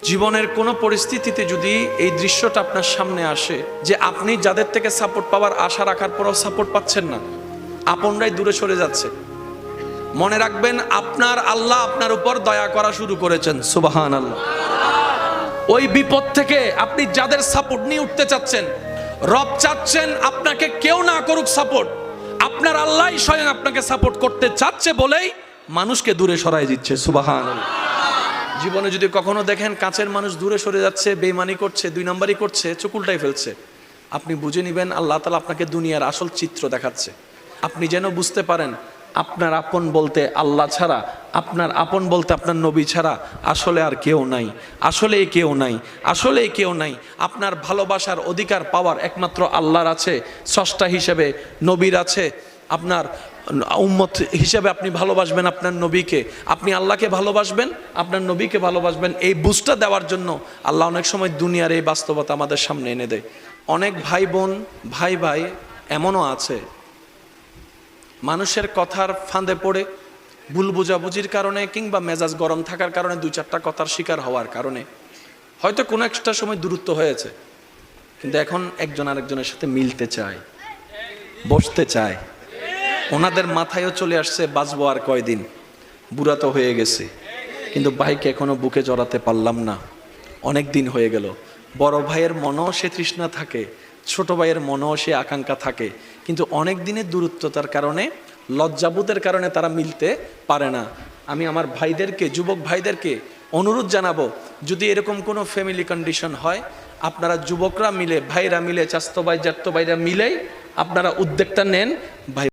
জীবনের কোনো পরিস্থিতিতে যদি এই দৃশ্যটা আপনার সামনে আসে যে আপনি যাদের থেকে সাপোর্ট পাওয়ার আশা রাখার পরেও সাপোর্ট পাচ্ছেন না, আপনরাই দূরে সরে যাচ্ছে, মনে রাখবেন আপনার আল্লাহ আপনার উপর দয়া করা শুরু করেছেন। সুবহানাল্লাহ। ওই বিপদ থেকে আপনি যাদের সাপোর্ট নিয়ে উঠতে চাচ্ছেন, রব চাচ্ছেন আপনাকে কেউ না করুক সাপোর্ট, আপনার আল্লাহই স্বয়ং আপনাকে সাপোর্ট করতে চাচ্ছে বলেই মানুষকে দূরে সরাই দিচ্ছে। সুবহানাল্লাহ। জীবনে যদি কখনো দেখেন কাছের মানুষ দূরে সরে যাচ্ছে, বেঈমানি করছে, দুই নম্বরই করছে, চোখ উল্টাই ফেলছে, আপনি বুঝে নেবেন আল্লাহ তাআলা আপনাকে দুনিয়ার আসল চিত্র দেখাচ্ছে। আপনি যেন বুঝতে পারেন আপনার আপন বলতে আল্লাহ ছাড়া, আপনার আপন বলতে আপনার নবী ছাড়া আসলে আর কেউ নাই, আসলে কেউ নাই, আসলে কেউ নাই। আপনার ভালোবাসার অধিকার পাওয়ার একমাত্র আল্লাহর আছে, স্রষ্টা হিসেবে নবীর আছে। আপনার উম্মত হিসেবে আপনি ভালোবাসবেন আপনার নবীকে, আপনি আল্লাহকে ভালোবাসবেন, আপনার নবীকে ভালোবাসবেন। এই বুঝটা দেওয়ার জন্য আল্লাহ অনেক সময় দুনিয়ার এই বাস্তবতা আমাদের সামনে এনে দেয়। অনেক ভাই বোন, ভাই ভাই এমনও আছে মানুষের কথার ফাঁদে পড়ে, ভুল বোঝাবুঝির কারণে কিংবা মেজাজ গরম থাকার কারণে দুই চারটা কথার শিকার হওয়ার কারণে হয়তো কোনো একটা সময় দূরত্ব হয়েছে, কিন্তু এখন একজন আরেকজনের সাথে মিলতে চায়, বসতে চায়। ওনাদের মাথায়ও চলে আসছে বাঁচবো আর কয়দিন, বুড়া তো হয়ে গেছে, কিন্তু ভাইকে এখনো বুকে জড়াতে পারলাম না, অনেক দিন হয়ে গেল। বড় ভাইয়ের মনেও সে তৃষ্ণা থাকে, ছোট ভাইয়ের মনেও সে আকাঙ্ক্ষা থাকে, কিন্তু অনেক দিনের দূরত্বতার কারণে, লজ্জাবোধের কারণে তারা মিলতে পারে না। আমি আমার ভাইদেরকে, যুবক ভাইদেরকে অনুরোধ জানাবো, যদি এরকম কোনো ফ্যামিলি কন্ডিশন হয়, আপনারা যুবকরা মিলে, ভাইরা মিলে, চাস্তো ভাই জ্যাঠতো ভাইরা মিলেই আপনারা উদ্যোগটা নেন। ভাই